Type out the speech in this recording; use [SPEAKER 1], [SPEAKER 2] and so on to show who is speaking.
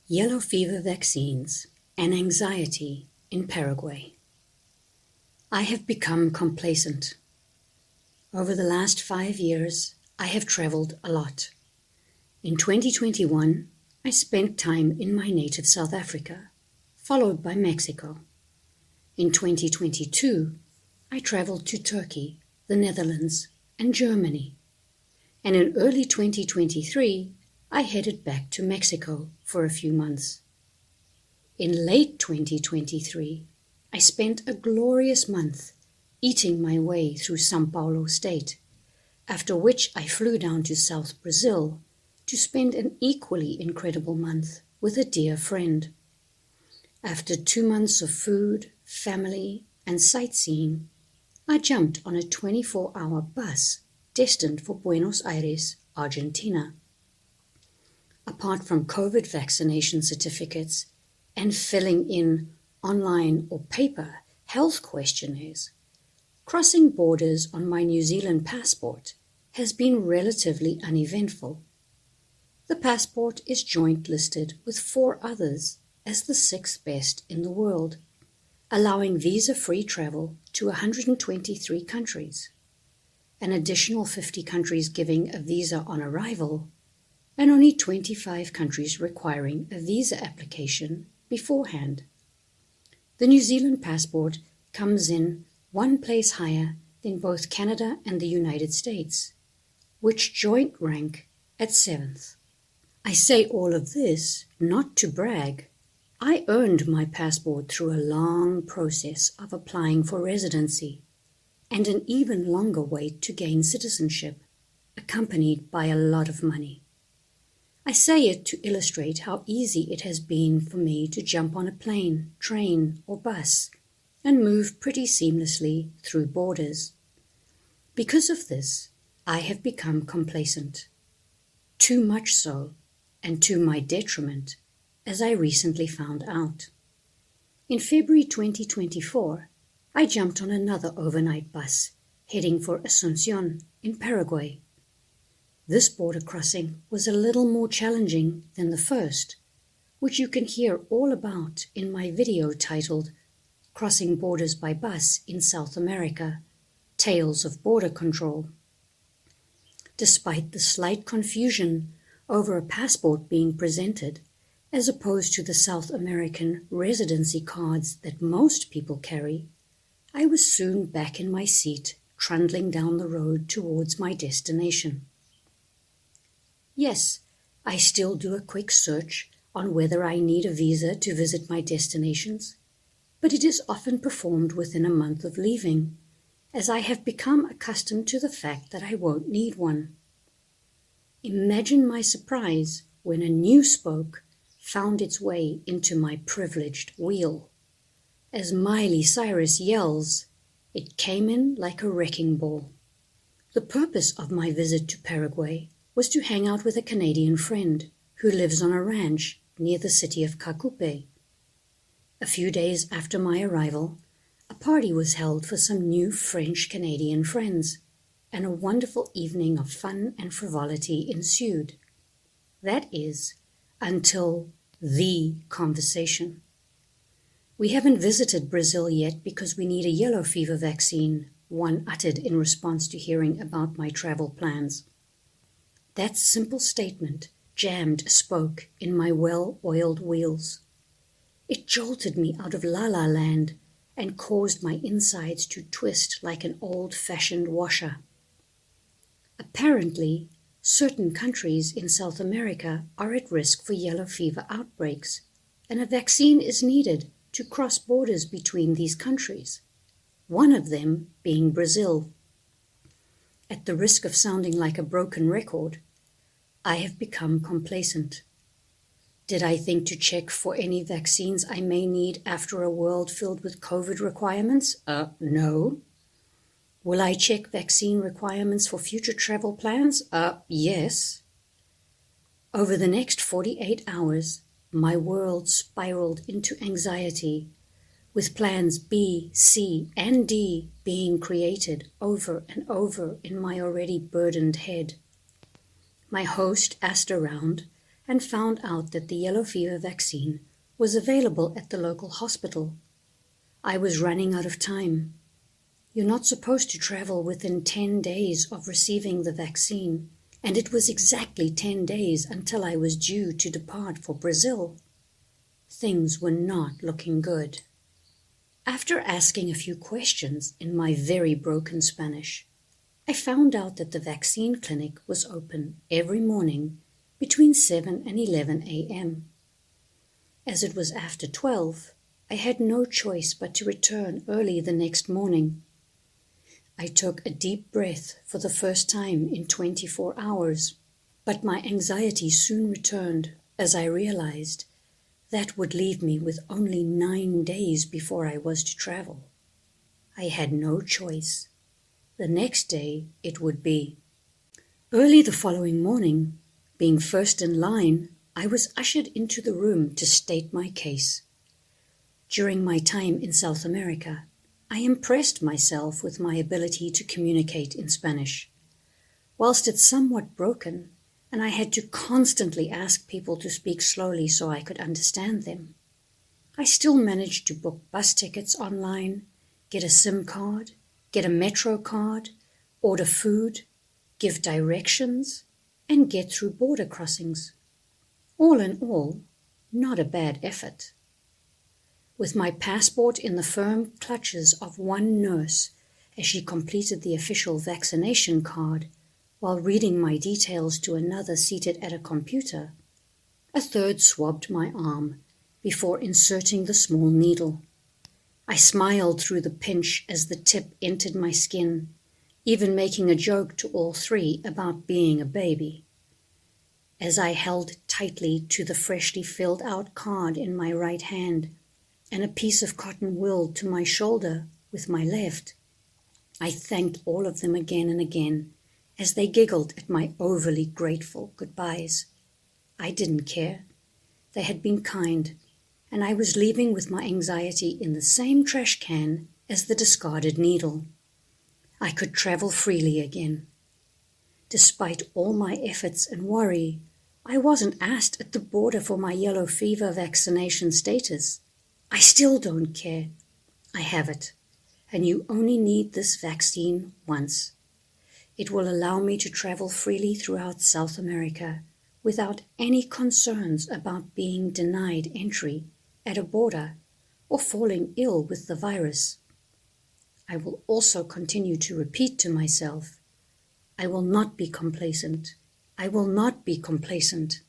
[SPEAKER 1] Yellow fever vaccines and anxiety in Paraguay. I have become complacent. Over the last 5 years, I have traveled a lot. In 2021, I spent time in my native South Africa, followed by Mexico. In 2022, I traveled to Turkey, the Netherlands, and Germany. And in early 2023, I headed back to Mexico for a few months. In late 2023, I spent a glorious month eating my way through São Paulo state, after which I flew down to South Brazil to spend an equally incredible month with a dear friend. After 2 months of food, family, and sightseeing, I jumped on a 24-hour bus destined for Buenos Aires, Argentina. Apart from COVID vaccination certificates and filling in online or paper health questionnaires, crossing borders on my New Zealand passport has been relatively uneventful. The passport is joint listed with 4 others as the 6th best in the world, allowing visa-free travel to 123 countries, an additional 50 countries giving a visa on arrival, and only 25 countries requiring a visa application beforehand. The New Zealand passport comes in one place higher than both Canada and the United States, which joint rank at 7th. I say all of this not to brag. I earned my passport through a long process of applying for residency and an even longer wait to gain citizenship, accompanied by a lot of money. I say it to illustrate how easy it has been for me to jump on a plane, train, or bus and move pretty seamlessly through borders. Because of this, I have become complacent. Too much so, and to my detriment, as I recently found out. In February 2024, I jumped on another overnight bus heading for Asunción in Paraguay. This border crossing was a little more challenging than the first, which you can hear all about in my video titled Crossing Borders by Bus in South America, Tales of Border Control. Despite the slight confusion over a passport being presented, as opposed to the South American residency cards that most people carry, I was soon back in my seat, trundling down the road towards my destination. Yes, I still do a quick search on whether I need a visa to visit my destinations, but it is often performed within a month of leaving, as I have become accustomed to the fact that I won't need one. Imagine my surprise when a new spoke found its way into my privileged wheel. As Miley Cyrus yells, it came in like a wrecking ball. The purpose of my visit to Paraguay was to hang out with a Canadian friend who lives on a ranch near the city of Cacupe. A few days after my arrival, a party was held for some new French-Canadian friends, and a wonderful evening of fun and frivolity ensued. That is, until the conversation. We haven't visited Brazil yet because we need a yellow fever vaccine, one uttered in response to hearing about my travel plans. That simple statement jammed a spoke in my well-oiled wheels. It jolted me out of la-la land and caused my insides to twist like an old-fashioned washer. Apparently, certain countries in South America are at risk for yellow fever outbreaks, and a vaccine is needed to cross borders between these countries, one of them being Brazil. At the risk of sounding like a broken record, I have become complacent. Did I think to check for any vaccines I may need after a world filled with COVID requirements? No. Will I check vaccine requirements for future travel plans? Yes. Over the next 48 hours, my world spiraled into anxiety, with plans B, C, and D being created over and over in my already burdened head. My host asked around, and found out that the yellow fever vaccine was available at the local hospital. I was running out of time. You're not supposed to travel within 10 days of receiving the vaccine, and it was exactly 10 days until I was due to depart for Brazil. Things were not looking good. After asking a few questions in my very broken Spanish, I found out that the vaccine clinic was open every morning between 7 and 11 a.m. As it was after 12, I had no choice but to return early the next morning. I took a deep breath for the first time in 24 hours, but my anxiety soon returned as I realized that would leave me with only 9 days before I was to travel. I had no choice. The next day it would be. Early the following morning, being first in line, I was ushered into the room to state my case. During my time in South America, I impressed myself with my ability to communicate in Spanish. Whilst it's somewhat broken, and I had to constantly ask people to speak slowly so I could understand them, I still managed to book bus tickets online, get a SIM card, get a metro card, order food, give directions, and get through border crossings. All in all, not a bad effort. With my passport in the firm clutches of one nurse as she completed the official vaccination card while reading my details to another seated at a computer, a third swabbed my arm before inserting the small needle. I smiled through the pinch as the tip entered my skin, even making a joke to all three about being a baby. As I held tightly to the freshly filled out card in my right hand and a piece of cotton wool to my shoulder with my left, I thanked all of them again and again as they giggled at my overly grateful goodbyes. I didn't care. They had been kind, and I was leaving with my anxiety in the same trash can as the discarded needle. I could travel freely again. Despite all my efforts and worry, I wasn't asked at the border for my yellow fever vaccination status. I still don't care. I have it, and you only need this vaccine once. It will allow me to travel freely throughout South America without any concerns about being denied entry at a border or falling ill with the virus. I will also continue to repeat to myself, I will not be complacent. I will not be complacent.